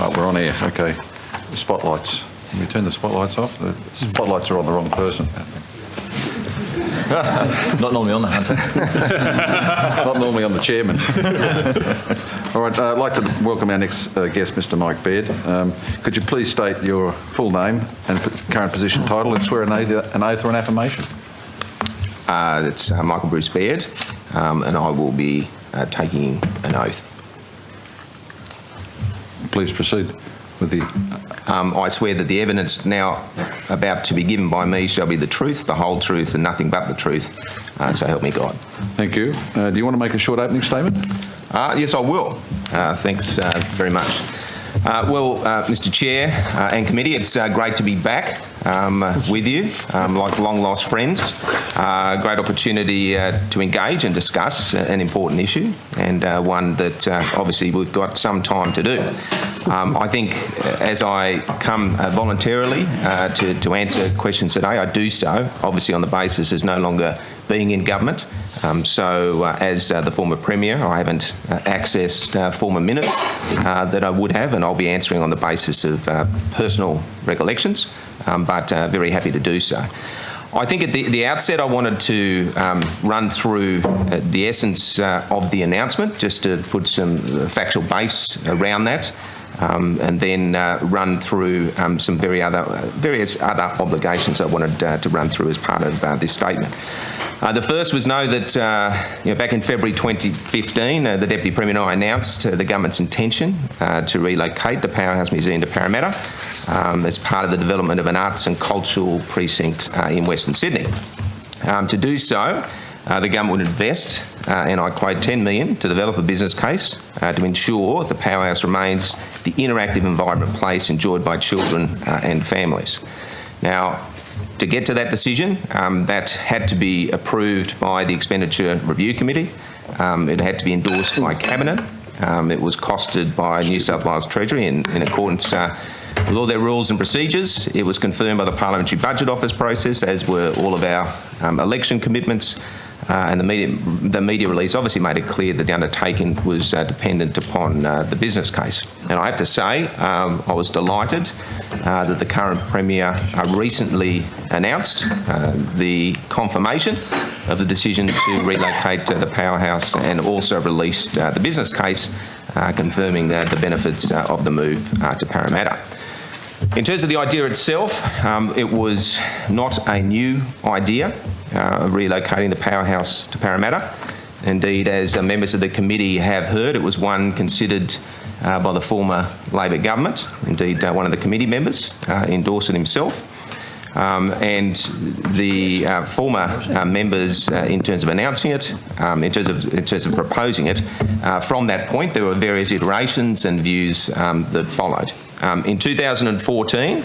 Right, we're on air. Okay. The spotlights. Can we turn the spotlights off? The spotlights are on the wrong person, I think. Not normally on the Hunter. Not normally on the chairman. All right, I'd like to welcome our next guest, Mr. Mike Baird. Could you please state your full name and current position title and swear an oath or an affirmation? It's Michael Bruce Baird, and I will be taking an oath. Please proceed with the... I swear that the evidence now about to be given by me shall be the truth, the whole truth, and nothing but the truth. So help me God. Thank you. Do you want to make a short opening statement? Yes, I will. Thanks very much. Mr. Chair and committee, it's great to be back with you, like long-lost friends. Great opportunity to engage and discuss an important issue, and one that obviously we've got some time to do. I think as I come voluntarily to answer questions today, I do so, obviously on the basis as no longer being in government. As the former Premier, I haven't accessed former minutes that I would have, and I'll be answering on the basis of personal recollections, but very happy to do so. I think at the outset I wanted to run through the essence of the announcement, just to put some factual base around that, and then run through some various other obligations I wanted to run through as part of this statement. The first was know that back in February 2015, the Deputy Premier and I announced the government's intention to relocate the Powerhouse Museum to Parramatta as part of the development of an arts and cultural precinct in Western Sydney. To do so, the government would invest, and I quote, $10 million to develop a business case to ensure the Powerhouse remains the interactive and vibrant place enjoyed by children and families. Now, to get to that decision, that had to be approved by the Expenditure Review Committee. It had to be endorsed by Cabinet. It was costed by New South Wales Treasury in accordance with all their rules and procedures. It was confirmed by the Parliamentary Budget Office process, as were all of our election commitments. And the media release obviously made it clear that the undertaking was dependent upon the business case. And I have to say, I was delighted that the current Premier recently announced the confirmation of the decision to relocate the Powerhouse, and also released the business case confirming the benefits of the move to Parramatta. In terms of the idea itself, it was not a new idea, relocating the Powerhouse to Parramatta. Indeed, as members of the committee have heard, it was one considered by the former Labor government. Indeed, one of the committee members endorsed it himself. And the former members, in terms of announcing it, in terms of proposing it, from that point there were various iterations and views that followed. In 2014,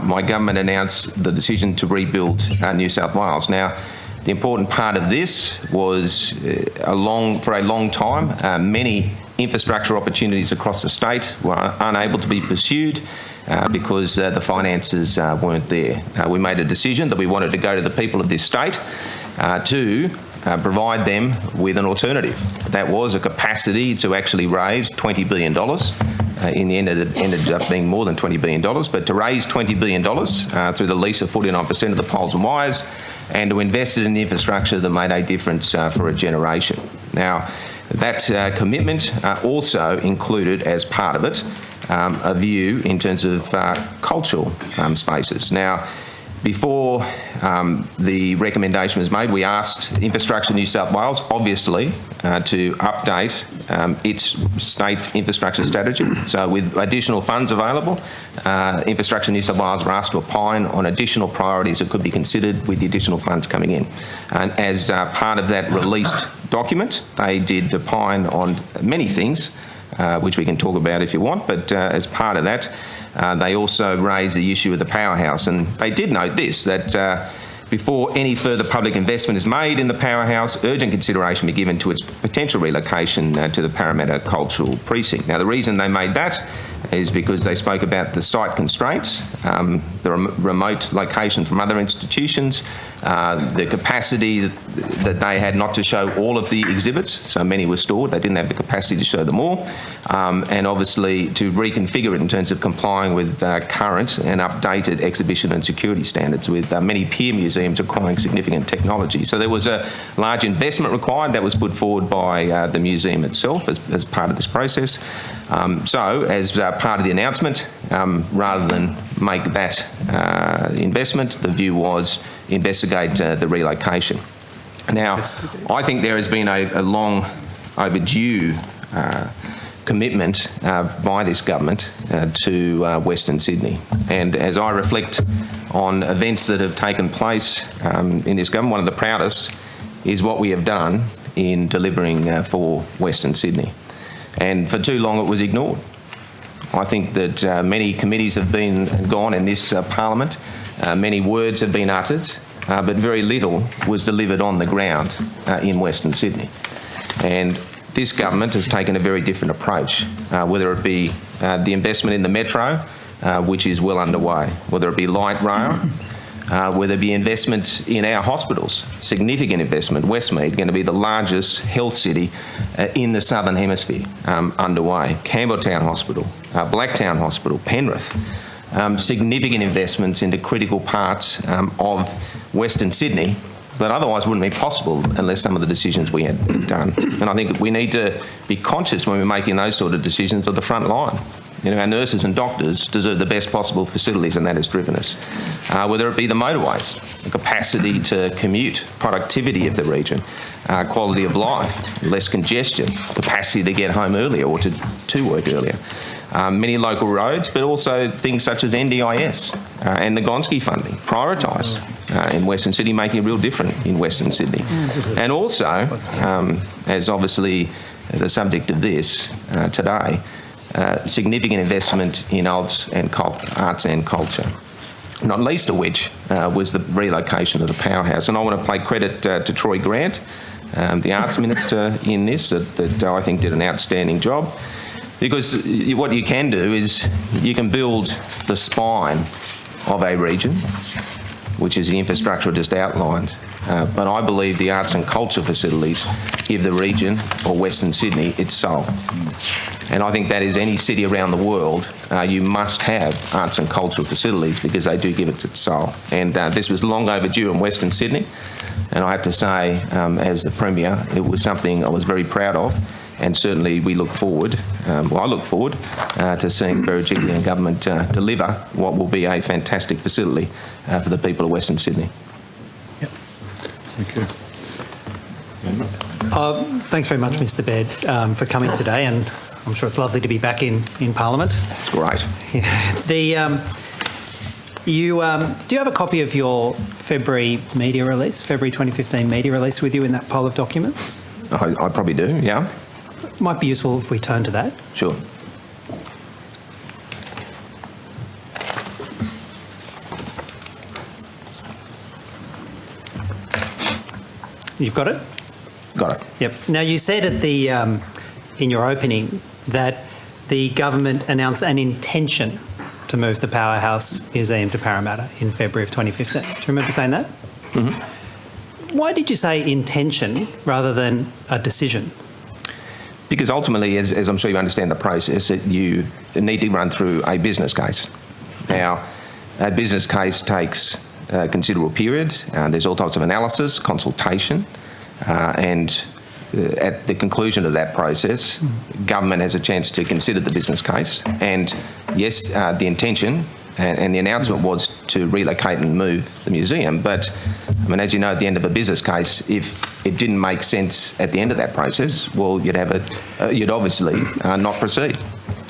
my government announced the decision to rebuild New South Wales. Now, the important part of this was for a long time, many infrastructure opportunities across the state were unable to be pursued because the finances weren't there. We made a decision that we wanted to go to the people of this state to provide them with an alternative. That was a capacity to actually raise $20 billion. In the end, it ended up being more than $20 billion, but to raise $20 billion through the lease of 49% of the poles and wires, and to invest it in the infrastructure that made a difference for a generation. Now, that commitment also included, as part of it, a view in terms of cultural spaces. Now, before the recommendation was made, we asked Infrastructure New South Wales, obviously, to update its state infrastructure strategy. So with additional funds available, Infrastructure New South Wales were asked to opine on additional priorities that could be considered with the additional funds coming in. And as part of that released document, they did opine on many things, which we can talk about if you want, but as part of that, they also raised the issue of the Powerhouse, and they did note this, that before any further public investment is made in the Powerhouse, urgent consideration be given to its potential relocation to the Parramatta Cultural Precinct. Now, the reason they made that is because they spoke about the site constraints, the remote location from other institutions, the capacity that they had not to show all of the exhibits, so many were stored, they didn't have the capacity to show them all, and obviously to reconfigure it in terms of complying with current and updated exhibition and security standards, with many peer museums requiring significant technology. So there was a large investment required that was put forward by the museum itself as part of this process. So as part of the announcement, rather than make that investment, the view was investigate the relocation. Now, I think there has been a long overdue commitment by this government to Western Sydney. And as I reflect on events that have taken place in this government, one of the proudest is what we have done in delivering for Western Sydney. And for too long it was ignored. I think that many committees have been gone in this Parliament, many words have been uttered, but very little was delivered on the ground in Western Sydney. And this government has taken a very different approach, whether it be the investment in the metro, which is well underway, whether it be light rail, whether it be investment in our hospitals, significant investment. Westmead, going to be the largest health city in the Southern Hemisphere, underway. Campbelltown Hospital, Blacktown Hospital, Penrith. Significant investments into critical parts of Western Sydney that otherwise wouldn't be possible unless some of the decisions we had done. And I think we need to be conscious when we're making those sort of decisions of the front line. You know, our nurses and doctors deserve the best possible facilities, and that has driven us. Whether it be the motorways, the capacity to commute, productivity of the region, quality of life, less congestion, capacity to get home earlier or to work earlier. Many local roads, but also things such as NDIS and the Gonski funding, prioritised in Western Sydney, making a real difference in Western Sydney. And also, as obviously the subject of this today, significant investment in arts and culture, not least of which was the relocation of the Powerhouse. And I want to pay credit to Troy Grant, the Arts Minister in this, that I think did an outstanding job. Because what you can do is you can build the spine of a region, which is the infrastructure I just outlined. But I believe the arts and culture facilities give the region, or Western Sydney, its soul. And I think that is any city around the world, you must have arts and cultural facilities because they do give it its soul. And this was long overdue in Western Sydney. And I have to say, as the Premier, it was something I was very proud of. And certainly we look forward, I look forward to seeing Baird and government deliver what will be a fantastic facility for the people of Western Sydney. Yep. Thank you. Thanks very much, Mr. Baird, for coming today, and I'm sure it's lovely to be back in Parliament. It's great. Yeah. Do you have a copy of your February 2015 media release with you in that pile of documents? I probably do, yeah. Might be useful if we turn to that. Sure. You've got it? Got it. Yep. Now, you said at the in your opening that the government announced an intention to move the Powerhouse Museum to Parramatta in February of 2015. Do you remember saying that? Mm-hmm. Why did you say intention rather than a decision? Because ultimately, as I'm sure you understand the process, that you need to run through a business case. Now, a business case takes a considerable period. There's all types of analysis, consultation, and at the conclusion of that process, government has a chance to consider the business case. And yes, the intention and the announcement was to relocate and move the museum. But I mean, as you know, at the end of a business case, if it didn't make sense at the end of that process, well, you'd obviously not proceed.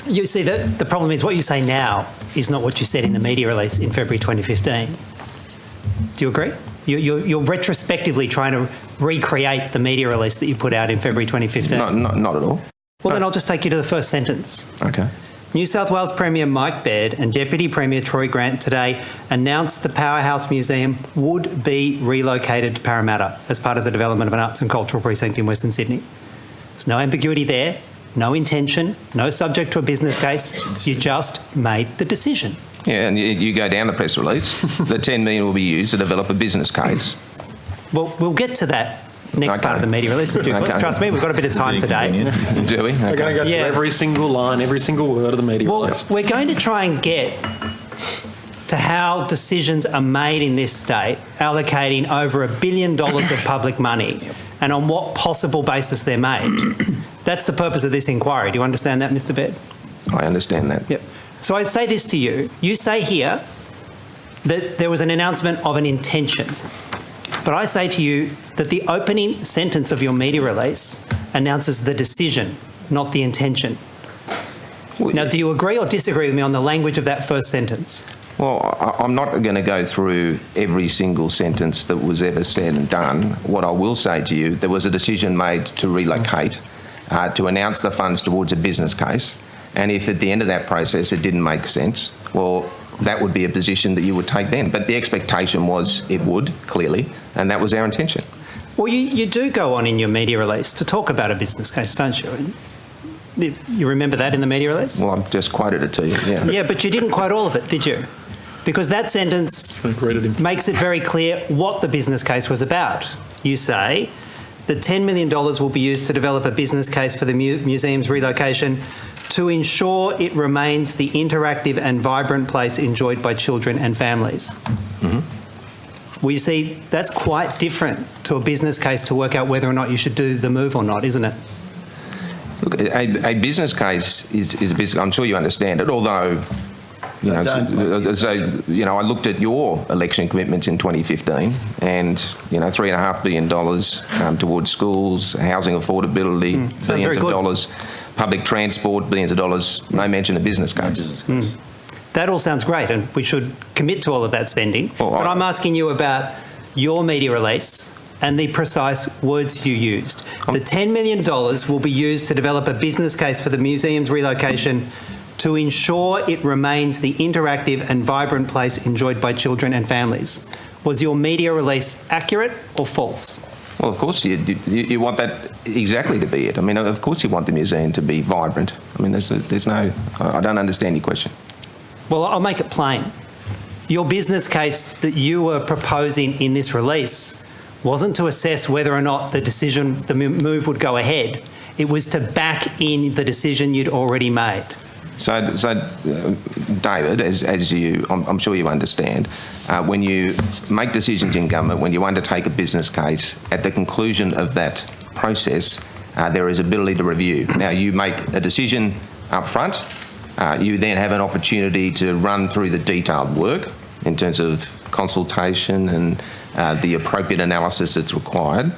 You see, the problem is what you say now is not what you said in the media release in February 2015. Do you agree? You're retrospectively trying to recreate the media release that you put out in February 2015. Not at all. Well, then I'll just take you to the first sentence. Okay. New South Wales Premier Mike Baird and Deputy Premier Troy Grant today announced the Powerhouse Museum would be relocated to Parramatta as part of the development of an arts and cultural precinct in Western Sydney. There's no ambiguity there, no intention, no subject to a business case. You just made the decision. Yeah, and you go down the press release, the 10 million will be used to develop a business case. Well, we'll get to that next part of the media release. Trust me, we've got a bit of time today. Do we? We're going to go through every single line, every single word of the media release. Well, we're going to try and get to how decisions are made in this state, allocating over $1 billion of public money, and on what possible basis they're made. That's the purpose of this inquiry. Do you understand that, Mr. Baird? I understand that. Yep. So I say this to you. You say here that there was an announcement of an intention. But I say to you that the opening sentence of your media release announces the decision, not the intention. Now, do you agree or disagree with me on the language of that first sentence? Well, I'm not going to go through every single sentence that was ever said and done. What I will say to you, there was a decision made to relocate, to announce the funds towards a business case. And if at the end of that process it didn't make sense, well, that would be a position that you would take then. But the expectation was it would, clearly, and that was our intention. Well, you do go on in your media release to talk about a business case, don't you? You remember that in the media release? Well, I've just quoted it to you, yeah. Yeah, but you didn't quote all of it, did you? Because that sentence makes it very clear what the business case was about. You say that $10 million will be used to develop a business case for the museum's relocation to ensure it remains the interactive and vibrant place enjoyed by children and families. Mm-hmm. Well, you see, that's quite different to a business case to work out whether or not you should do the move or not, isn't it? Look, a business case is a business. I'm sure you understand it, although, you know, I looked at your election commitments in 2015 and, $3.5 billion towards schools, housing affordability, billions of dollars, public transport, billions of dollars, no mention of business cases. That all sounds great, and we should commit to all of that spending. But I'm asking you about your media release and the precise words you used. The $10 million will be used to develop a business case for the museum's relocation to ensure it remains the interactive and vibrant place enjoyed by children and families. Was your media release accurate or false? Well, of course, you want that exactly to be it. I mean, of course you want the museum to be vibrant. I mean, there's no... I don't understand your question. Well, I'll make it plain. Your business case that you were proposing in this release wasn't to assess whether or not the move would go ahead. It was to back in the decision you'd already made. So David, as you, I'm sure you understand, when you make decisions in government, when you undertake a business case, at the conclusion of that process, there is ability to review. Now, you make a decision up front, you then have an opportunity to run through the detailed work in terms of consultation and the appropriate analysis that's required,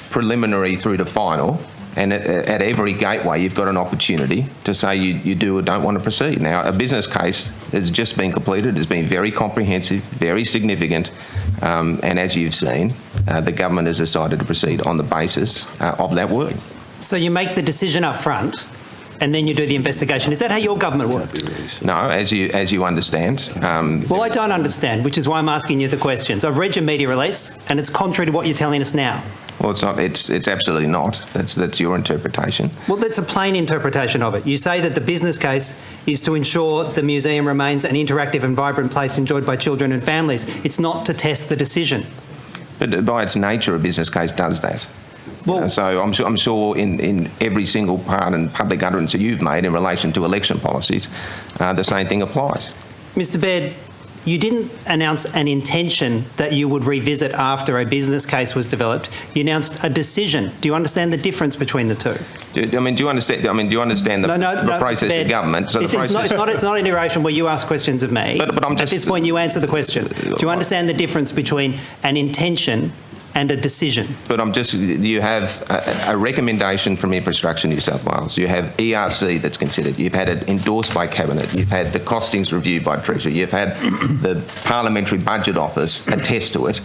preliminary through to final. And at every gateway, you've got an opportunity to say you do or don't want to proceed. Now, a business case has just been completed. It's been very comprehensive, very significant. And as you've seen, the government has decided to proceed on the basis of that work. So you make the decision up front and then you do the investigation. Is that how your government worked? No, as you understand. Well, I don't understand, which is why I'm asking you the questions. I've read your media release and it's contrary to what you're telling us now. Well, it's not. It's absolutely not. That's your interpretation. Well, that's a plain interpretation of it. You say that the business case is to ensure the museum remains an interactive and vibrant place enjoyed by children and families. It's not to test the decision. But by its nature, a business case does that. Well, so I'm sure in every single part and public utterance that you've made in relation to election policies, the same thing applies. Mr. Baird, you didn't announce an intention that you would revisit after a business case was developed. You announced a decision. Do you understand the difference between the two? Do you understand the process of government? So it's not an iteration where you ask questions of me. But I'm just, at this point, you answer the question. Do you understand the difference between an intention and a decision? But you have a recommendation from Infrastructure New South Wales. You have ERC that's considered. You've had it endorsed by Cabinet. You've had the costings reviewed by Treasury. You've had the Parliamentary Budget Office attest to it,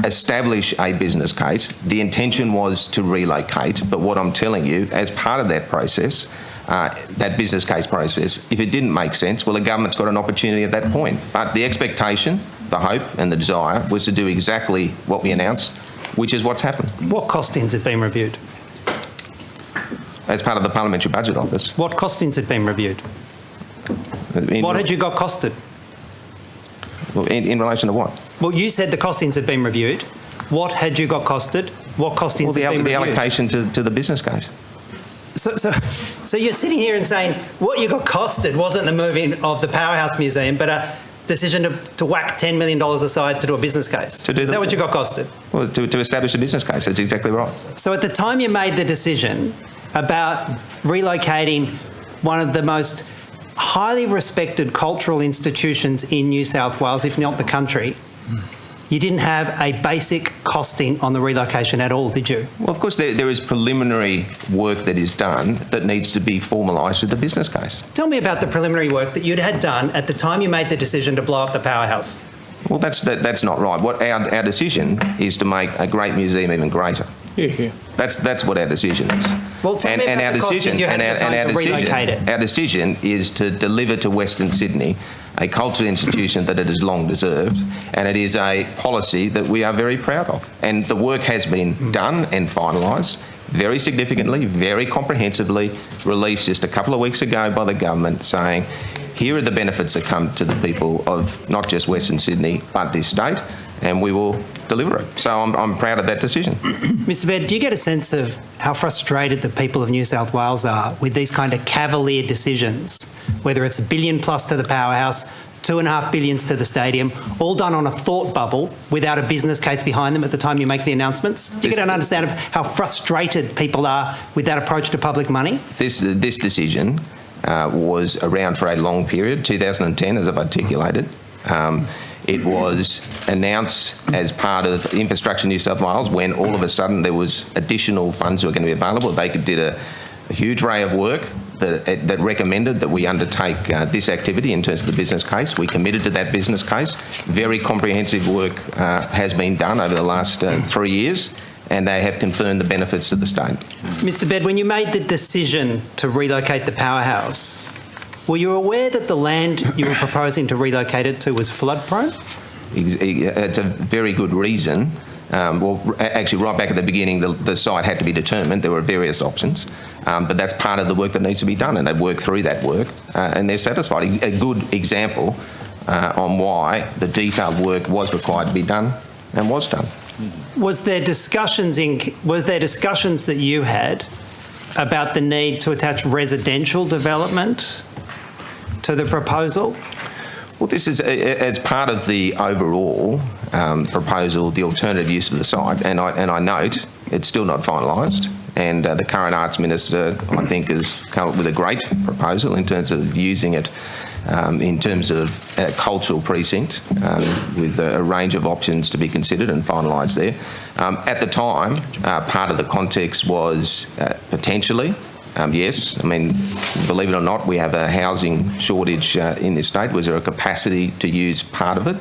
establish a business case. The intention was to relocate, but what I'm telling you, as part of that process, that business case process, if it didn't make sense, well, the government's got an opportunity at that point. But the expectation, the hope and the desire was to do exactly what we announced, which is what's happened. What costings have been reviewed? As part of the Parliamentary Budget Office. What costings have been reviewed? What had you got costed? In relation to what? Well, you said the costings had been reviewed. What had you got costed? What costings had been The reviewed? allocation to the business case. So you're sitting here and saying what you got costed wasn't the moving of the Powerhouse Museum, but a decision to whack $10 million aside to do a business case. Is that what you got costed? Well, to establish a business case, that's exactly right. So at the time you made the decision about relocating one of the most highly respected cultural institutions in New South Wales, if not the country, you didn't have a basic costing on the relocation at all, did you? Well, of course, there is preliminary work that is done that needs to be formalised with the business case. Tell me about the preliminary work that you'd had done at the time you made the decision to blow up the Powerhouse. Well, that's not right. What our decision is to make a great museum even greater. Yeah. That's what our decision is. Well, tell me about the costings you had at the time to relocate it. Our decision is to deliver to Western Sydney a cultural institution that it has long deserved, and it is a policy that we are very proud of. And the work has been done and finalised very significantly, very comprehensively, released just a couple of weeks ago by the government saying, here are the benefits that come to the people of not just Western Sydney, but this state, and we will deliver it. So I'm proud of that decision. Mr. Baird, do you get a sense of how frustrated the people of New South Wales are with these kind of cavalier decisions, whether it's $1 billion plus to the Powerhouse, $2.5 billion to the stadium, all done on a thought bubble without a business case behind them at the time you make the announcements? Do you get an understanding of how frustrated people are with that approach to public money? This decision was around for a long period, 2010, as I've articulated. It was announced as part of Infrastructure New South Wales when all of a sudden there was additional funds that were going to be available. They did a huge array of work that recommended that we undertake this activity in terms of the business case. We committed to that business case. Very comprehensive work has been done over the last 3 years, and they have confirmed the benefits to the state. Mr. Baird, when you made the decision to relocate the Powerhouse, were you aware that the land you were proposing to relocate it to was flood prone? It's a very good reason. Actually, right back at the beginning, the site had to be determined. There were various options, but that's part of the work that needs to be done, and they've worked through that work, and they're satisfied. A good example on why the detailed work was required to be done and was done. Was there discussions that you had about the need to attach residential development to the proposal? Well, this is as part of the overall proposal, the alternative use of the site, and I note it's still not finalised. And the current Arts Minister, I think, has come up with a great proposal in terms of using it in terms of a cultural precinct with a range of options to be considered and finalised there. At the time, part of the context was potentially, yes, I mean, believe it or not, we have a housing shortage in this state. Was there a capacity to use part of it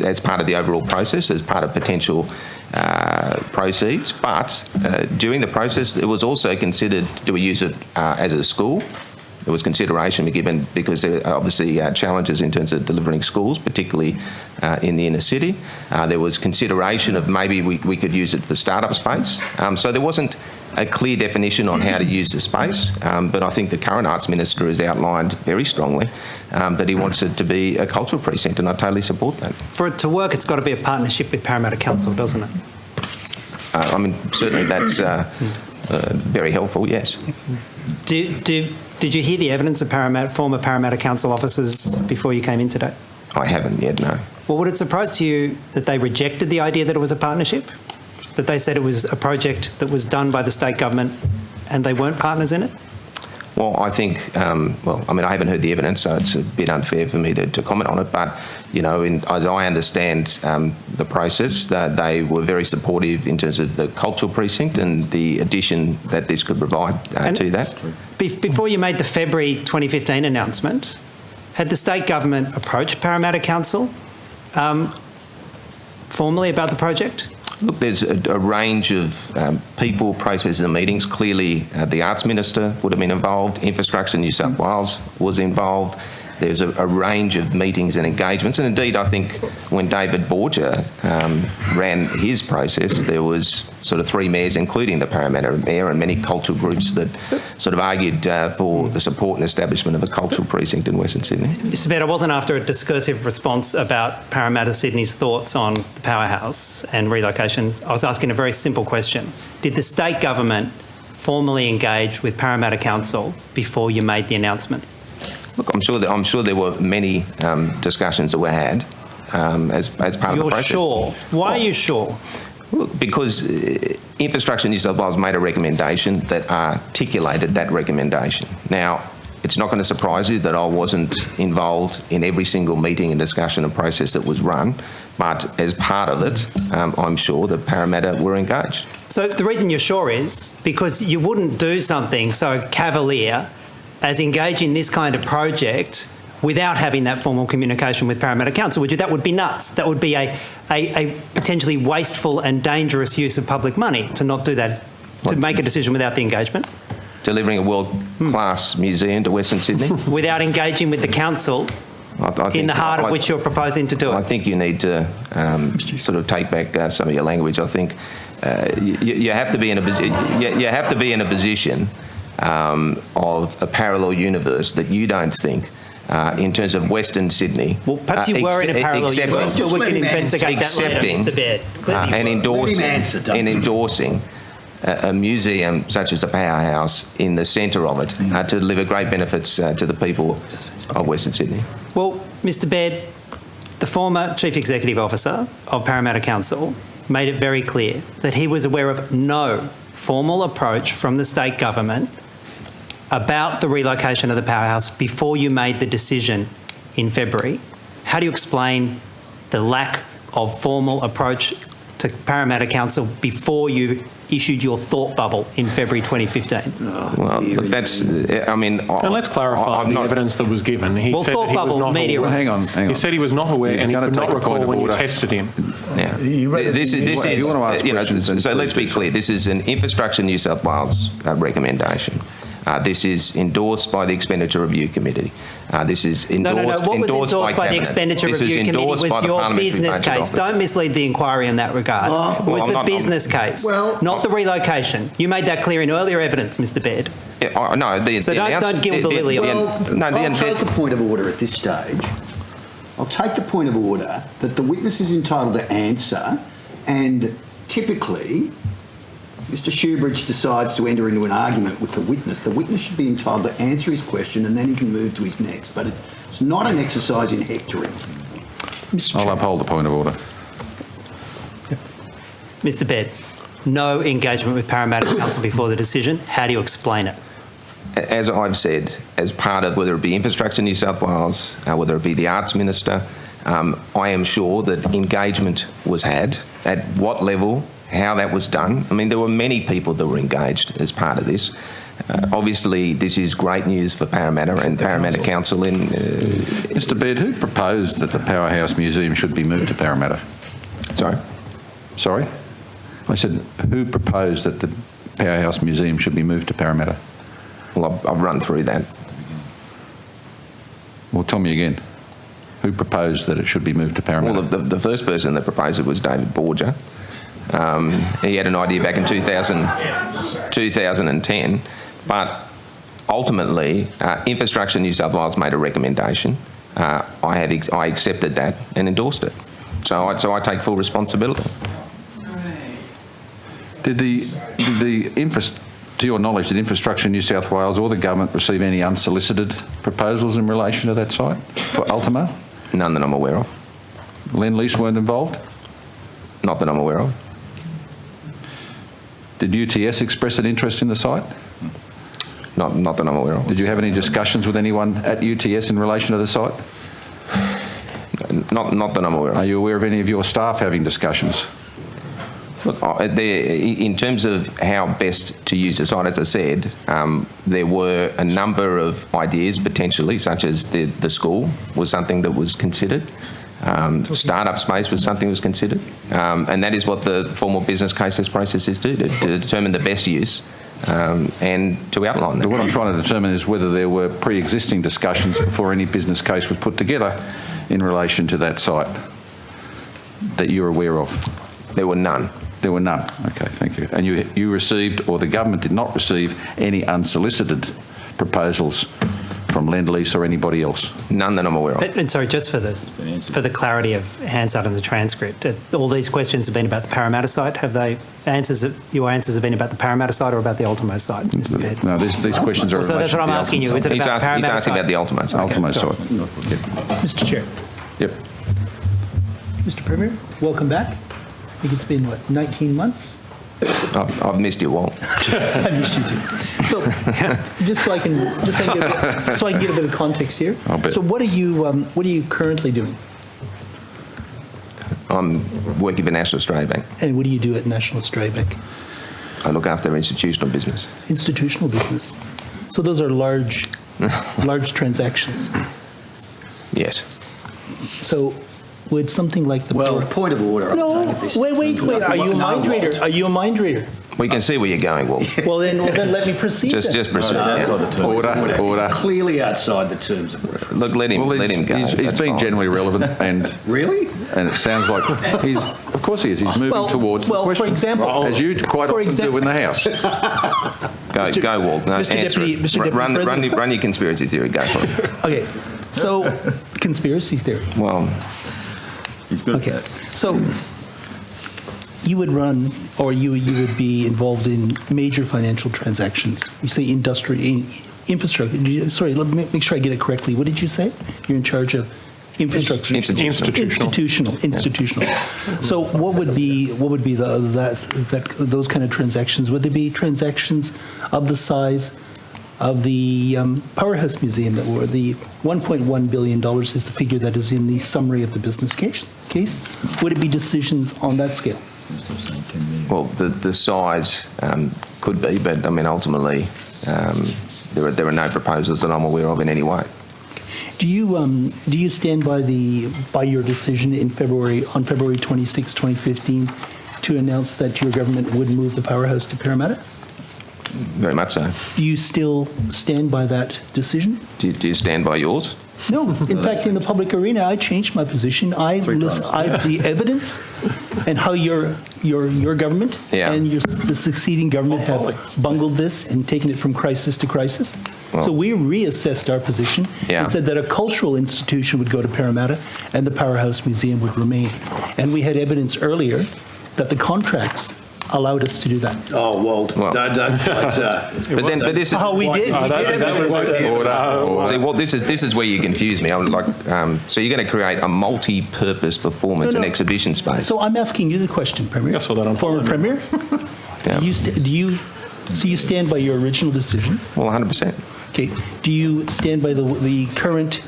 as part of the overall process, as part of potential proceeds? But during the process, it was also considered, do we use it as a school? There was consideration given because there are obviously challenges in terms of delivering schools, particularly in the inner city. There was consideration of maybe we could use it for startup space. So there wasn't a clear definition on how to use the space, but I think the current Arts Minister has outlined very strongly that he wants it to be a cultural precinct, and I totally support that. For it to work, it's got to be a partnership with Parramatta Council, doesn't it? I mean, certainly that's very helpful, yes. Did you hear the evidence of former Parramatta Council officers before you came in today? I haven't yet, no. Well, would it surprise you that they rejected the idea that it was a partnership? That they said it was a project that was done by the state government and they weren't partners in it? Well, I think, I haven't heard the evidence, so it's a bit unfair for me to comment on it, but, you know, as I understand the process, that they were very supportive in terms of the cultural precinct and the addition that this could provide to that. Before you made the February 2015 announcement, had the state government approached Parramatta Council formally about the project? Look, there's a range of people, processes and meetings. Clearly, the Arts Minister would have been involved. Infrastructure New South Wales was involved. there's a range of meetings and engagements, and indeed I think when David Borgia ran his process, there was sort of 3 mayors, including the Parramatta mayor, and many cultural groups that sort of argued for the support and establishment of a cultural precinct in Western Sydney. Mr. Baird, I wasn't after a discursive response about Parramatta Sydney's thoughts on the Powerhouse and relocations. I was asking a very simple question. Did the state government formally engage with Parramatta Council before you made the announcement? Look, I'm sure there were many discussions that were had as part of the process. You're sure? Why are you sure? Look, because Infrastructure New South Wales made a recommendation that articulated that recommendation. Now, it's not going to surprise you that I wasn't involved in every single meeting and discussion and process that was run, but as part of it, I'm sure that Parramatta were engaged. So the reason you're sure is because you wouldn't do something so cavalier as engage in this kind of project without having that formal communication with Parramatta Council, would you? That would be nuts. That would be a potentially wasteful and dangerous use of public money to not do that, to make a decision without the engagement. Delivering a world-class museum to Western Sydney? Without engaging with the council in the heart of which you're proposing to do it. I think you need to sort of take back some of your language. I think you have to be in a position of a parallel universe that you don't think, in terms of Western Sydney. Well, perhaps you were in a parallel universe, but we can investigate that later, Mr. Baird. And endorsing a museum such as the Powerhouse in the centre of it to deliver great benefits to the people of Western Sydney. Well, Mr. Baird, the former Chief Executive Officer of Parramatta Council made it very clear that he was aware of no formal approach from the state government about the relocation of the Powerhouse before you made the decision in February. How do you explain the lack of formal approach to Parramatta Council before you issued your thought bubble in February 2015? Well, look, that's, I mean... And let's clarify the evidence that was given. He said thought that he was bubble, not media aware. Hang on. He said he was not aware and he could not recall when you tested him. Yeah. So let's be clear. This is an Infrastructure New South Wales recommendation. This is endorsed by the Expenditure Review Committee. This is endorsed, What was endorsed by the Expenditure Review Committee was your business case. Don't mislead the inquiry in that regard. It was the business case, not the relocation. You made that clear in earlier evidence, Mr. Baird. Don't gild the lily. I'll take a point of order at this stage. I'll take the point of order that the witness is entitled to answer, and typically Mr. Shoebridge decides to enter into an argument with the witness should be entitled to answer his question and then he can move to his next. But it's not an exercise in hectoring. I'll uphold the point of order. Mr. Baird, no engagement with Parramatta Council before the decision. How do you explain it? As I've said, as part of whether it be Infrastructure New South Wales, whether it be the Arts Minister, I am sure that engagement was had. At what level, how that was done. I mean, there were many people that were engaged as part of this. Obviously, this is great news for Parramatta and Parramatta Council. Mr. Baird, who proposed that the Powerhouse Museum should be moved to Parramatta? Sorry? I said, who proposed that the Powerhouse Museum should be moved to Parramatta? Well, I've run through that. Well, tell me again. Who proposed that it should be moved to Parramatta? Well, the first person that proposed it was David Borgia. He had an idea back in 2010, but ultimately, Infrastructure New South Wales made a recommendation. I accepted that and endorsed it. So I take full responsibility. To your knowledge, did Infrastructure New South Wales or the government receive any unsolicited proposals in relation to that site for Ultimo? None that I'm aware of. Lend-Lease weren't involved? Not that I'm aware of. Did UTS express an interest in the site? Not that I'm aware of. Did you have any discussions with anyone at UTS in relation to the site? Not that I'm aware of. Are you aware of any of your staff having discussions? Look, in terms of how best to use the site, as I said, there were a number of ideas potentially, such as the school was something that was considered. Startup space was something that was considered. And that is what the formal business cases processes do, to determine the best use and to outline But them. what I'm trying to determine is whether there were pre-existing discussions before any business case was put together in relation to that site that you're aware of. There were none. There were none. Okay, thank you. And you received, or the government did not receive, any unsolicited proposals from Lend-Lease or anybody else? None that I'm aware of. And sorry, just for the clarity of Hansard and the transcript, all these questions have been about the Parramatta site. Have your answers have been about the Parramatta site or about the Ultimo site, Mr. Baird? No, these questions are in So that's relation what I'm to the asking you. Is it He's about asking Parramatta site? about the Ultimo site. Ultimo site. Yep. Mr. Chair, Yep. Mr. Premier, welcome back. I think it's been, 19 months? I've missed you, Walt. I missed you too. So, just so I can get a bit of context here. I'll bet. So, what are you currently doing, I'm working for National Australia Bank. and what do you do at National Australia Bank? I look after institutional business. Institutional business. So, those are large transactions. Yes. So, would something like the Well, point of order. I'm No, taking this- wait. Are you a mind reader? Are you a mind reader? We can see where you're going, Walt. Well, then let me proceed. Just then. proceed. Yeah. Order. It's clearly outside the terms of reference. Look, let him go. He's That's being fine. generally relevant, and Really? it sounds like he's. Of course, he is. He's moving towards the for question, example, as you quite for often do example- in the House. Go, Walt. No, Mr. answer Deputy- it. Mr. Deputy Run President. your conspiracy theory. Go for it. Okay, so conspiracy theory. Well, Okay, so you would run, or you would be involved in major financial transactions. You say infrastructure. Sorry, let me make sure I get it correctly. What did you say? You're in charge of infrastructure. Institutional. Institutional. So what would be those kind of transactions? Would they be transactions of the size of the Powerhouse Museum, that were the $1.1 billion is the figure that is in the summary of the business case? Would it be decisions on that scale? well, the size could be, but I mean, ultimately, there are no proposals that I'm aware of in any way. Do you stand by your decision on February 26, 2015, to announce that your government would move the Powerhouse to Parramatta? Very much so. Do you still stand by that decision? Do you stand by yours? No. In fact, in the public arena, I changed my position. The evidence and how your government and the succeeding government have bungled this and taken it from crisis to crisis. So we reassessed our position and said that a cultural institution would go to Parramatta and the Powerhouse Museum would remain. And we had evidence earlier that the contracts allowed us to do that. Oh, Walt. Well- But this is How we did. See, well, this is where you confuse me. I'm like, so you're going to create a multi-purpose performance and exhibition space. So I'm asking you the question, Premier. Yes, well, then I'm Former Premier. Yeah. So you stand by your original decision? Well, 100%. Okay. Do you stand by the current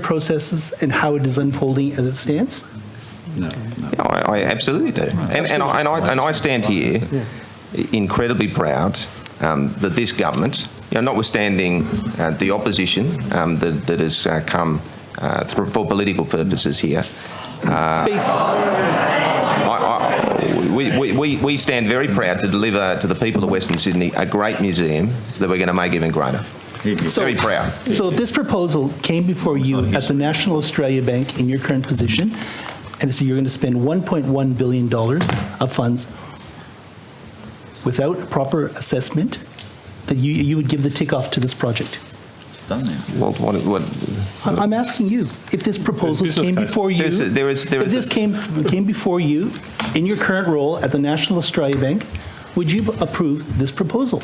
processes and how it is unfolding as it stands? Yeah, I absolutely do. And I stand here incredibly proud that this government, notwithstanding the opposition that has come through for political purposes here, we stand very proud to deliver to the people of Western Sydney a great museum that we're going to make even greater. Very proud. So if this proposal came before you at the National Australia Bank in your current position, and so you're going to spend $1.1 billion of funds without a proper assessment, that you would give the tick off to this project? Well, what? I'm asking you, if this proposal Business came cases. before you, If this came before you in your current role at the National Australia Bank, would you approve this proposal?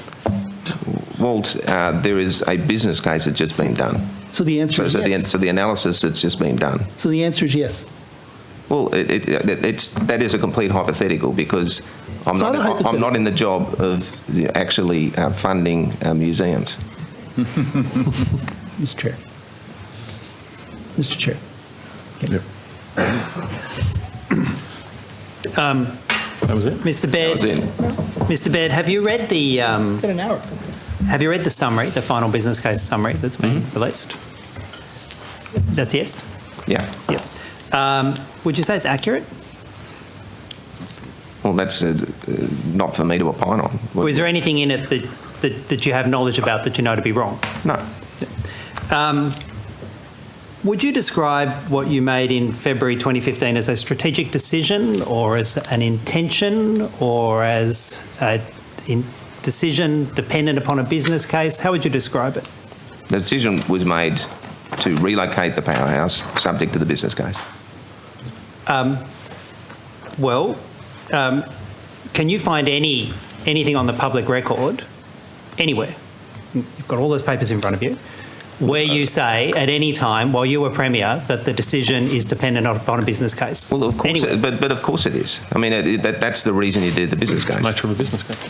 Walt, there is a business case that's just been done. So the answer is yes. So the analysis that's just been done. So the answer is yes. Well, that is a complete hypothetical because I'm It's not a hypothetical. not in the job of actually funding museums. Mr. Chair. Mr. Chair. That was it? Mr. Baird, That was it. Mr. Baird, have you read the Got an hour. have you read the summary, the final business case summary that's been released? That's yes. Yeah. Yep. Would you say it's accurate? Well, that's not for me to opine on. Was there anything in it that you have knowledge about that you know to be wrong? No. Would you describe what you made in February 2015 as a strategic decision, or as an intention, or as a decision dependent upon a business case? How would you describe it? The decision was made to relocate the Powerhouse subject to the business case. Can you find anything on the public record, anywhere, you've got all those papers in front of you, where you say at any time while you were Premier that the decision is dependent upon a business case? Well, of course, Anywhere. but of course it is. I mean, that's the reason you did the business case. It's the nature of a business case.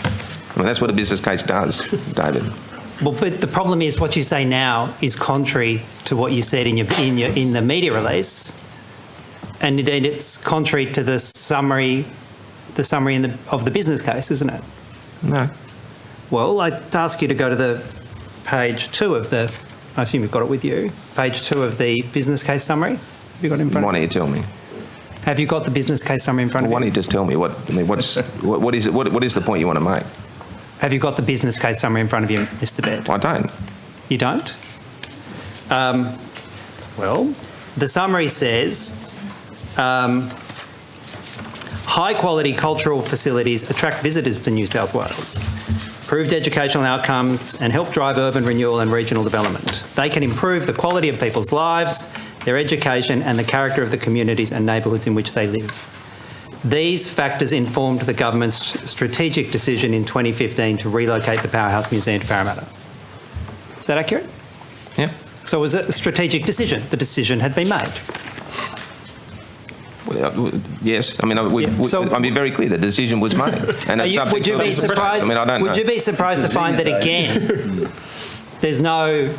I mean, that's what a business case does, David. Well, but the problem is what you say now is contrary to what you said in the media release, and indeed it's contrary to the summary of the business case, isn't it? No. Well, I'd ask you to go to the page 2 of the. I assume you've got it with you. Page 2 of the business case summary. Have you got it in front Why of don't you? you tell me? Have you got the business case summary in front Why of don't you? you just tell me what is it? What is the point you want to make? Have you got the business case summary in front of you, Mr. Baird? I don't. You don't? Well, the summary says high quality cultural facilities attract visitors to New South Wales, improved educational outcomes and help drive urban renewal and regional development. They can improve the quality of people's lives, their education and the character of the communities and neighbourhoods in which they live. These factors informed the government's strategic decision in 2015 to relocate the Powerhouse Museum to Parramatta. Is that accurate? Yeah. So it was a strategic decision. The decision had been made. Well, yes. I mean, So- I'll be very clear. The decision was made, and it's subject Would you to be the business case. surprised? I mean, I don't Would know. you be surprised to find that again? There's no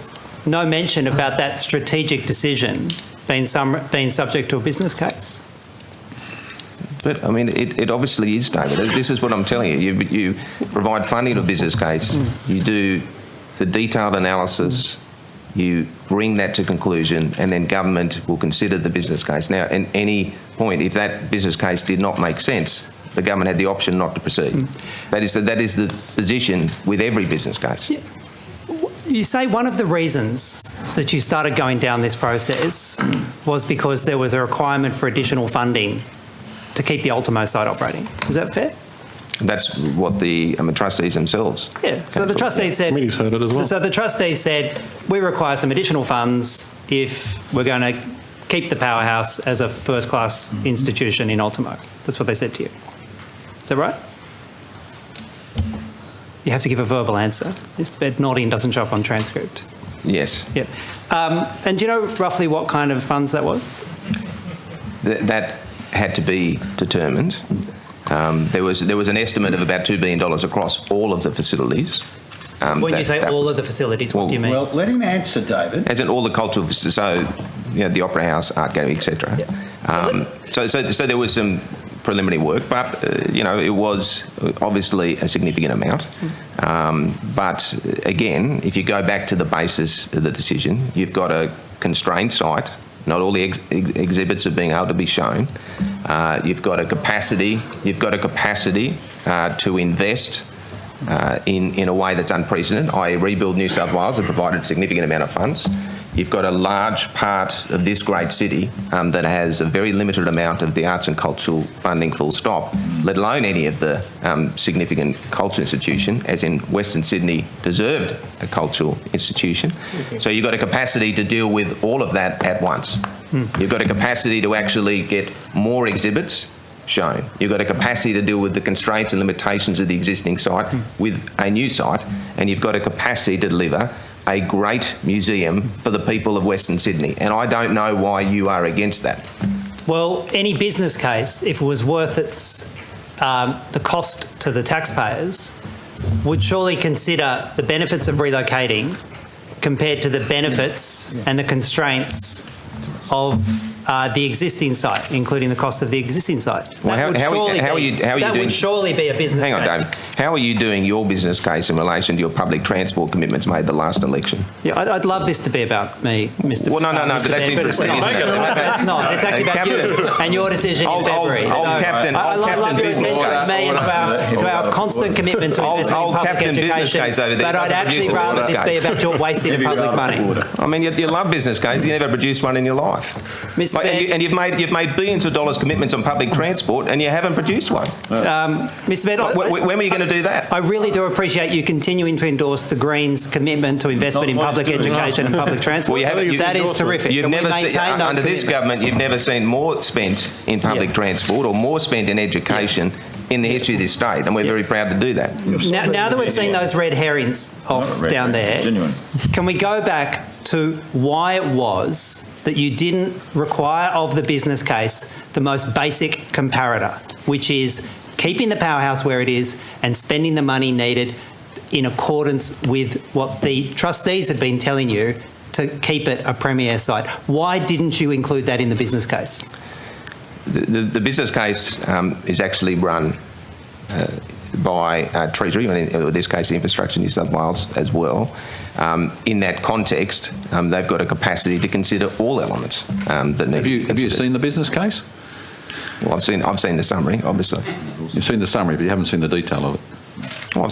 mention about that strategic decision being subject to a business case. But I mean, it obviously is, David. This is what I'm telling you. You provide funding to a business case. You do the detailed analysis. You bring that to conclusion, and then government will consider the business case. Now, at any point, if that business case did not make sense, the government had the option not to proceed. That is the position with every business case. Yeah. You say one of the reasons that you started going down this process was because there was a requirement for additional funding to keep the Ultimo site operating. Is that fair? That's what the trustees themselves. Yeah. So the trustees said. Committee's heard it as well. So the trustees said we require some additional funds if we're going to keep the Powerhouse as a first-class institution in Ultimo. That's what they said to you. Is that right? You have to give a verbal answer. Mr. Baird, nodding doesn't show up on transcript. Yes. Yeah. And do you know roughly what kind of funds that was? That had to be determined. There was an estimate of about $2 billion across all of the facilities. When you say all of the facilities, what do you mean? Well, let him answer, David. As in all the cultural facilities, so the Opera House, Art Gallery, etc. Yeah. So there was some preliminary work, but it was obviously a significant amount. But again, if you go back to the basis of the decision, you've got a constrained site. Not all the exhibits are being able to be shown. You've got a capacity. You've got a capacity to invest in a way that's unprecedented, i.e. Rebuild New South Wales have provided a significant amount of funds. You've got a large part of this great city that has a very limited amount of the arts and cultural funding, full stop, let alone any of the significant cultural institution, as in Western Sydney deserved a cultural institution. So you've got a capacity to deal with all of that at once. You've got a capacity to actually get more exhibits shown. You've got a capacity to deal with the constraints and limitations of the existing site with a new site, and you've got a capacity to deliver a great museum for the people of Western Sydney. And I don't know why you are against that. Well, any business case, if it was worth the cost to the taxpayers, would surely consider the benefits of relocating compared to the benefits and the constraints of the existing site, including the cost of the existing site. Well, That would surely be a business Hang on, case. David. How are you doing your business case in relation to your public transport commitments made the last election? Yeah, I'd love this to be about me, Mr. Well, no, Mr. but that's Baird, interesting, it's not. isn't it? It's not. It's actually about you and your decision in February. Captain love your business attention to me and to our constant commitment to investment in public Captain business education. case over there But I'd doesn't actually produce a rather business this be case. about your wasting of public money. I mean, you love business cases. You never produced one in your life. Mr. Like, Baird, and you've made billions of dollars commitments on public transport, and you haven't produced one. Mr. Baird, When were you going to do that? I really do appreciate you continuing to endorse the Greens' commitment to investment in public education and public transport. Well, that is terrific. You've and we never maintain seen, those under this commitments. government, you've never seen more spent in public transport or more spent in education in the history of this state, and we're very proud to do that. Now that we've seen those red herrings off down there, can we go back to why it was that you didn't require of the business case the most basic comparator, which is keeping the powerhouse where it is and spending the money needed in accordance with what the trustees had been telling you to keep it a premier site? Why didn't you include that in the business case? The business case is actually run by Treasury, and in this case Infrastructure New South Wales as well. In that context, they've got a capacity to consider all elements that need to be considered. Have you seen the business case? Well, I've seen the summary, obviously. You've seen the summary, but you haven't seen the detail of it. Well, I've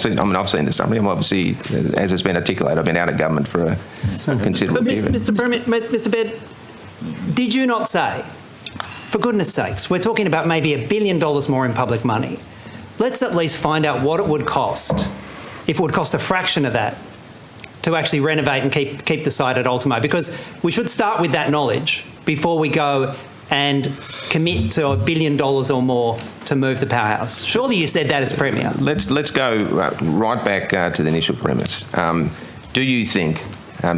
seen the summary. I'm obviously, as it's been articulated, I've been out of government for a considerable But period. Mr. Baird, did you not say, for goodness sakes, we're talking about maybe $1 billion more in public money. Let's at least find out what it would cost, if it would cost a fraction of that, to actually renovate and keep the site at Ultimo, because we should start with that knowledge before we go and commit to $1 billion or more to move the powerhouse. Surely you said that as Premier. Let's go right back to the initial premise. Do you think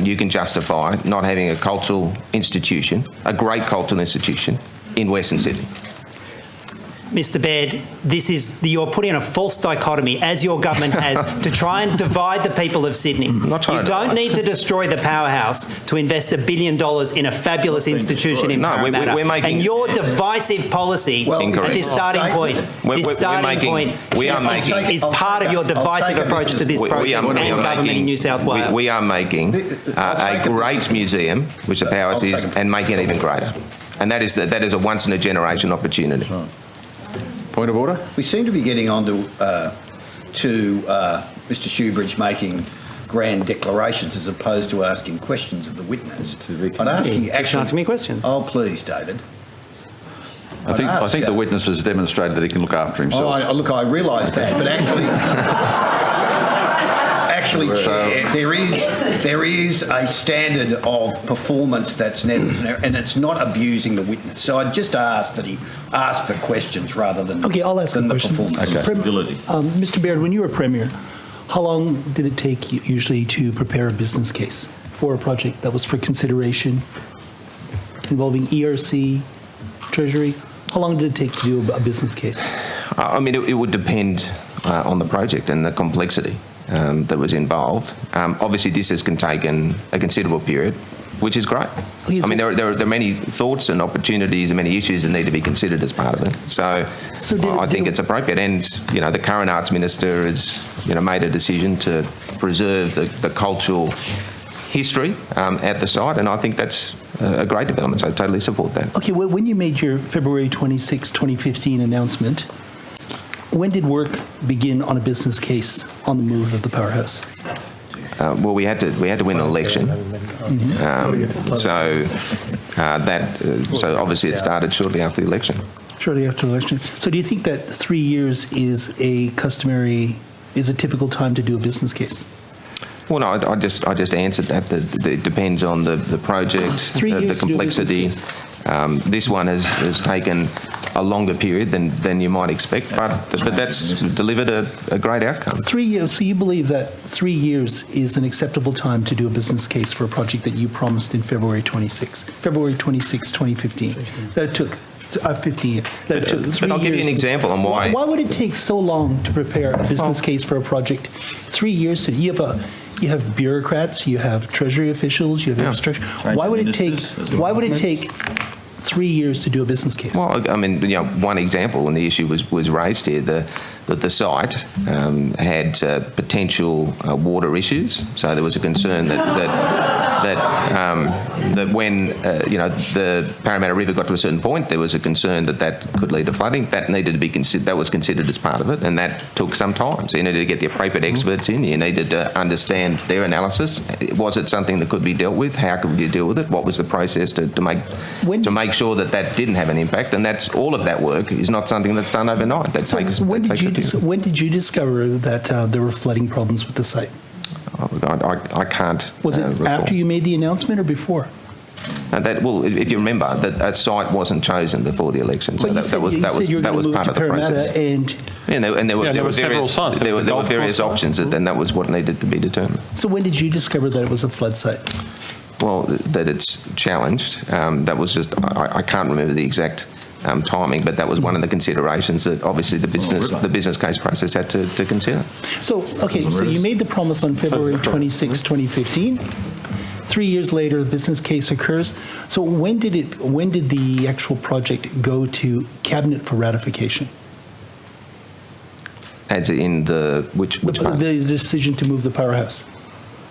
you can justify not having a cultural institution, a great cultural institution, in Western Sydney? Mr. Baird, you're putting a false dichotomy, as your government has, to try and divide the people of Sydney. I'm not trying You to don't divide. need to destroy the powerhouse to invest $1 billion in a fabulous institution in No, Parramatta. we're making- And your divisive policy Incorrect. at this starting point, we are making- is part of your divisive approach to this project and government in New South Wales. We are making a great museum, which the Powerhouse is, and making it even greater. And that is a once-in-a-generation opportunity. Point of order? We seem to be getting on to Mr. Shoebridge making grand declarations as opposed to asking questions of the witness. I'd ask you actually... Ask me questions. Oh, please, David. I think the witness has demonstrated that he can look after himself. I realise that, but actually, Chair, there is a standard of performance that's necessary, and it's not abusing the witness. So I'd just ask that he ask the questions rather than Okay, I'll ask a the question. performance. Mr. Baird, when you were Premier, how long did it take you usually to prepare a business case for a project that was for consideration involving ERC, Treasury? How long did it take to do a business case? I mean, it would depend on the project and the complexity that was involved. Obviously, this has taken a considerable period, which is great. I mean, there are many thoughts and opportunities and many issues that need to be considered as part of it. So I think it's appropriate. And, the current Arts Minister has, made a decision to preserve the cultural history at the site, and I think that's a great development, so I totally support that. Okay, well, when you made your February 26, 2015 announcement, when did work begin on a business case on the move of the powerhouse? Well, we had to win an election, so obviously it started shortly after the election. Shortly after the election. So do you think that 3 years is a typical time to do a business case? Well, no, I just answered that. It depends on the project, 3 the years to do a complexity. business This one has taken a longer period than you might expect, but that's delivered a great outcome. 3 years. So you believe that 3 years is an acceptable time to do a business case for a project that you promised in February 26, 2015. That it took 15 years. That it took 3 years. But I'll give you an example on why. Why would it take so long to prepare a business case for a project? 3 years to you have bureaucrats, you have Treasury officials, you have infrastructure. Why would it take 3 years to do a business case? Well, I mean, one example when the issue was raised here, that the site had potential water issues. So there was a concern that when the Parramatta River got to a certain point, there was a concern that could lead to flooding. That needed to be considered. That was considered as part of it, and that took some time. So you needed to get the appropriate experts in. You needed to understand their analysis. Was it something that could be dealt with? How could you deal with it? What was the process to make sure that didn't have an impact? And that's all of that work is not something that's done overnight. That takes. When did you discover that there were flooding problems with the site? I can't. Was it recall. after you made the announcement or before? If you remember, that a site wasn't chosen before the election, so that was part of the process. And there were several sites. There were various options, and that was what needed to be determined. so when did you discover that it was a flood site? Well, that it's challenged. That was just I can't remember the exact timing, but that was one of the considerations that obviously the business case process had to consider. So you made the promise on February 26, 2015. 3 years later, the business case occurs. So when did the actual project go to cabinet for ratification? As in which part? The decision to move the powerhouse.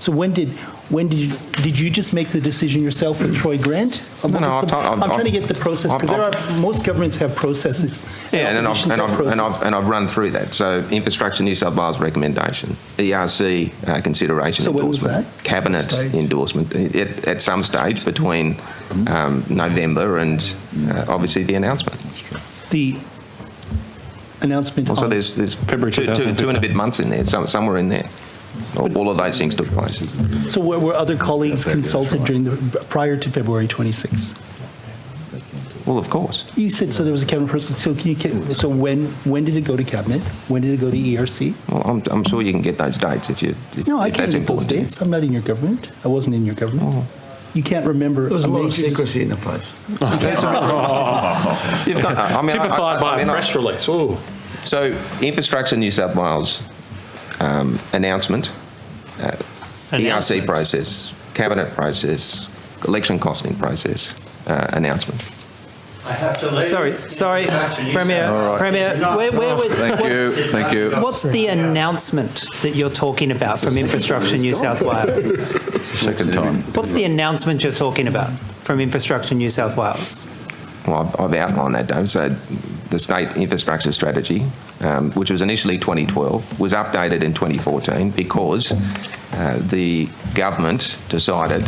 So when did you just make the decision yourself with Troy Grant? I'm trying to get the process because most governments have processes. Yeah, and I've run through that. So Infrastructure New South Wales recommendation, ERC consideration so endorsement, when was that? cabinet endorsement at some stage between November and obviously the announcement. The announcement. Also, there's February 2 and a bit months in there, somewhere in there. All of those things took place. So were other colleagues consulted prior to February 26? Well, of course. You said so there was a cabinet process. So when did it go to cabinet? When did it go to ERC? Well, I'm sure you can get those dates if I if can't that's get those important to you. dates. I'm not in your government. I wasn't in your government. You can't remember. There was a lot of secrecy in the place. You've got, Typified by a press release. Ooh. So, Infrastructure New South Wales announcement, ERC process, cabinet process, election costing process, announcement. I have to leave. Sorry, Premier. Right. Premier, where was? Thank you. What's the announcement that you're talking about from Infrastructure New South Wales? Second time. What's the announcement you're talking about from Infrastructure New South Wales? Well, I've outlined that, Dave. So the state infrastructure strategy, which was initially 2012, was updated in 2014 because the government decided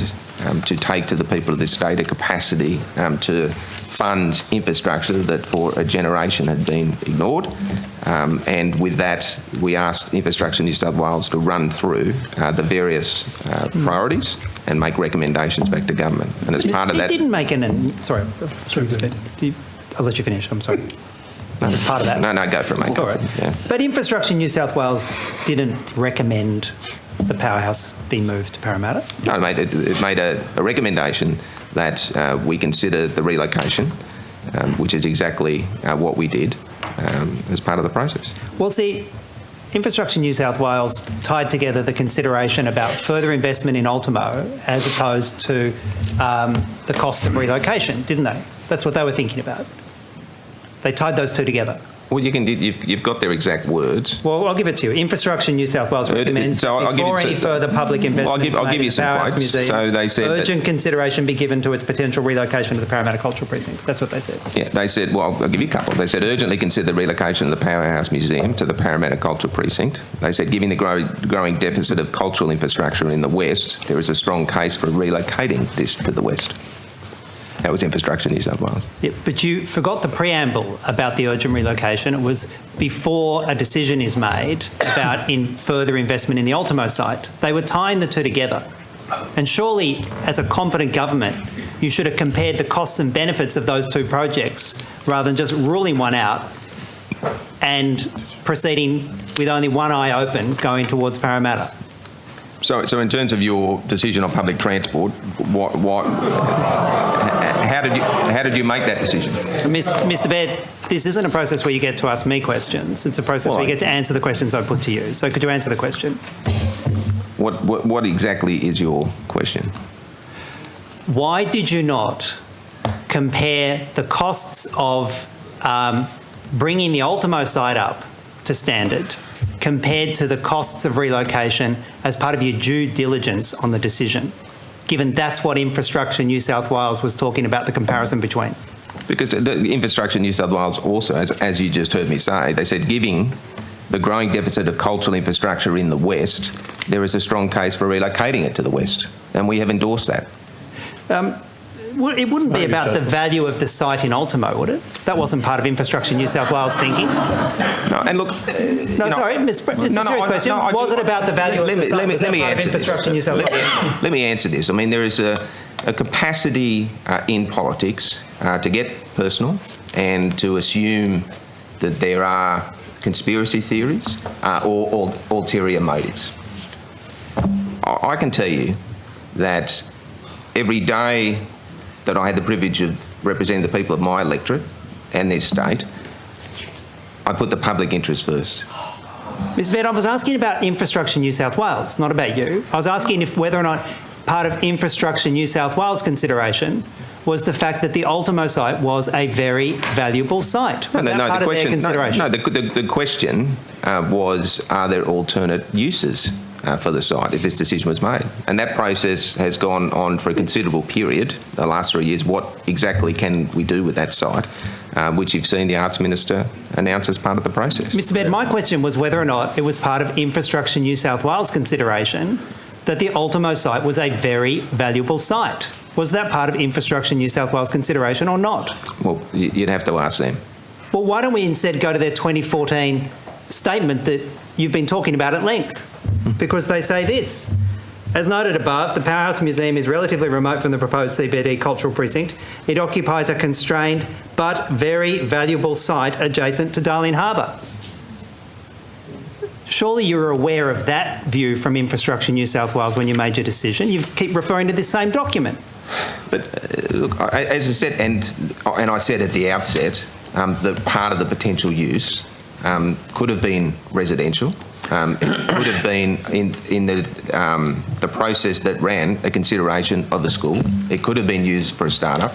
to take to the people of this state a capacity to fund infrastructure that for a generation had been ignored. And with that, we asked Infrastructure New South Wales to run through the various priorities and make recommendations back to government. And as part of that... It didn't make Sorry, I'll let you finish, I'm sorry. As part of that. No, go for it, mate. All right. Yeah. But Infrastructure New South Wales didn't recommend the powerhouse be moved to Parramatta? No, it made a recommendation that we consider the relocation, which is exactly what we did as part of the process. Well, see, Infrastructure New South Wales tied together the consideration about further investment in Ultimo as opposed to the cost of relocation, didn't they? That's what they were thinking about. They tied those two together. Well, you've got their exact words. Well, I'll give it to you. Infrastructure New South Wales recommends before any further public investment I'll give you some Powerhouse quotes. Museum, So they said urgent consideration be given to its potential relocation to the Parramatta Cultural Precinct. That's what they said. Yeah, they said, well, I'll give you a couple. They said urgently consider the relocation of the Powerhouse Museum to the Parramatta Cultural Precinct. They said given the growing deficit of cultural infrastructure in the West, there is a strong case for relocating this to the West. That was Infrastructure New South Wales. Yeah, but you forgot the preamble about the urgent relocation. It was before a decision is made about further investment in the Ultimo site. They were tying the two together. And surely, as a competent government, you should have compared the costs and benefits of those two projects rather than just ruling one out and proceeding with only one eye open going towards Parramatta. So in terms of your decision on public transport, how did you make that decision? Mr. Baird, this isn't a process where you get to ask me questions. It's a process where you get to answer the questions I put to you. So could you answer the question? What exactly is your question? Why did you not compare the costs of bringing the Ultimo site up to standard compared to the costs of relocation as part of your due diligence on the decision, given that's what Infrastructure New South Wales was talking about, the comparison between? Because the Infrastructure New South Wales also, as you just heard me say, they said giving the growing deficit of cultural infrastructure in the West, there is a strong case for relocating it to the West, and we have endorsed that. It wouldn't be about the value of the site in Ultimo, would it? That wasn't part of Infrastructure New South Wales thinking. No, and look... sorry, it's a serious question. Was it about the value of the site? Let me answer Infrastructure New South Wales? Let me answer this. I mean, there is a capacity in politics to get personal and to assume that there are conspiracy theories or ulterior motives. I can tell you that every day that I had the privilege of representing the people of my electorate and their state, I put the public interest first. Mr. Baird, I was asking about Infrastructure New South Wales, not about you. I was asking if whether or not part of Infrastructure New South Wales consideration was the fact that the Ultimo site was a very valuable site. Was that part of their consideration? The question was, are there alternate uses for the site if this decision was made? And that process has gone on for a considerable period, the last 3 years. What exactly can we do with that site, which you've seen the Arts Minister announce as part of the process? Mr. Baird, my question was whether or not it was part of Infrastructure New South Wales consideration that the Ultimo site was a very valuable site. Was that part of Infrastructure New South Wales consideration or not? Well, you'd have to ask them. Well, why don't we instead go to their 2014 statement that you've been talking about at length? Because they say this: as noted above, the Powerhouse Museum is relatively remote from the proposed CBD cultural precinct. It occupies a constrained but very valuable site adjacent to Darling Harbour. Surely you're aware of that view from Infrastructure New South Wales when you made your decision. You keep referring to this same document. But look, as I said, and I said at the outset, that part of the potential use could have been residential. It could have been in the process that ran a consideration of the school. It could have been used for a start-up.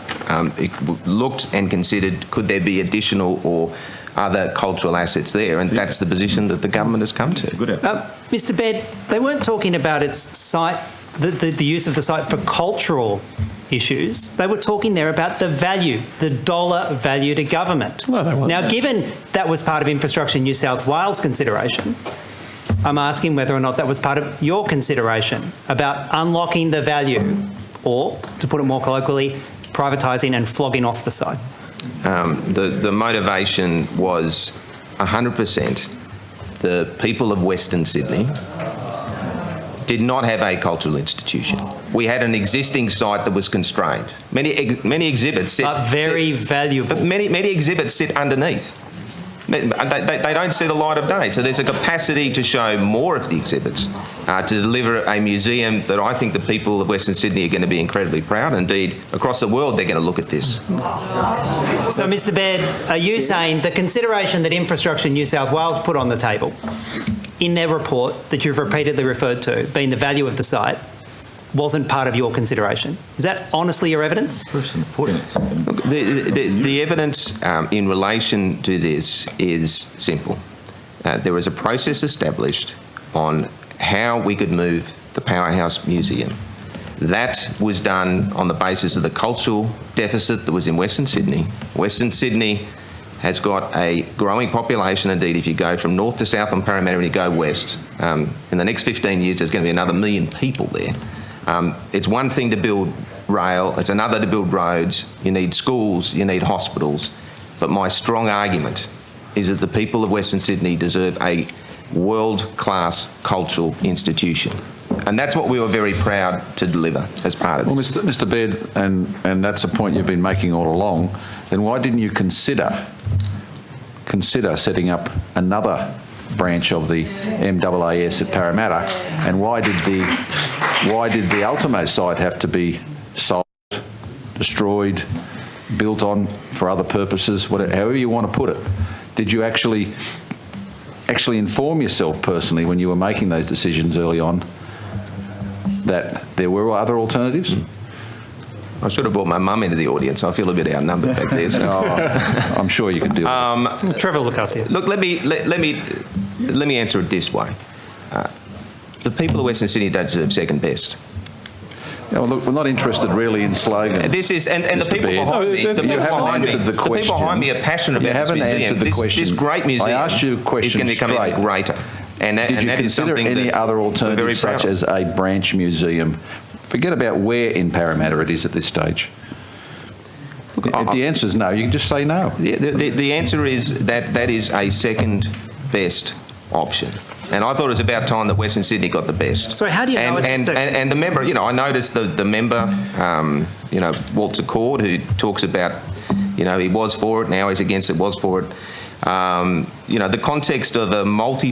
It looked and considered, could there be additional or other cultural assets there, and that's the position that the government has come to. Mr. Baird, they weren't talking about its site, the use of the site for cultural issues. They were talking there about the value, the dollar value to government. Well, they weren't. Now, given that was part of Infrastructure New South Wales consideration, I'm asking whether or not that was part of your consideration about unlocking the value, or, to put it more colloquially, privatising and flogging off the site. The motivation was 100% the people of Western Sydney did not have a cultural institution. We had an existing site that was constrained. Many exhibits sit... But very valuable. But many exhibits sit underneath. They don't see the light of day. So there's a capacity to show more of the exhibits, to deliver a museum that I think the people of Western Sydney are going to be incredibly proud. Indeed, across the world, they're going to look at this. So, Mr. Baird, are you saying the consideration that Infrastructure New South Wales put on the table in their report that you've repeatedly referred to, being the value of the site, wasn't part of your consideration? Is that honestly your evidence? Look, the evidence in relation to this is simple. There was a process established on how we could move the Powerhouse Museum. That was done on the basis of the cultural deficit that was in Western Sydney. Western Sydney has got a growing population. Indeed, if you go from north to south on Parramatta and you go west, in the next 15 years there's going to be another 1 million people there. It's one thing to build rail, it's another to build roads. You need schools, you need hospitals. But my strong argument is that the people of Western Sydney deserve a world-class cultural institution. And that's what we were very proud to deliver as part of this. Well, Mr. Baird, and that's a point you've been making all along, then why didn't you consider setting up another branch of the MAAS at Parramatta, and why did the Ultimo site have to be sold, destroyed, built on for other purposes, whatever, however you want to put it? Did you actually inform yourself personally when you were making those decisions early on that there were other alternatives? I should have brought my mum into the audience. I feel a bit outnumbered back there. So. I'm sure you can do it. Trevor will look after you. Look, let me answer it this way. The people of Western Sydney don't deserve second best. Yeah, well, look, we're not interested really in slogans. This is, and the Mr. people Baird. behind me, the people behind me, answered the the people question. behind me are passionate You about this haven't museum. answered the question. This great museum I asked you a question is going to become straight. even greater. And that, Did and you that is consider something any that other we're very alternatives, proud such of. as a branch museum? Forget about where in Parramatta it is at this stage. Look, If the answer is no, you can just say no. Yeah, the answer is that is a second best option. And I thought it was about time that Western Sydney got the best. Sorry, how do you know it's a second? And the member, I noticed the member, Walter Cord, who talks about, he was for it, now he's against it, was for it. The context of a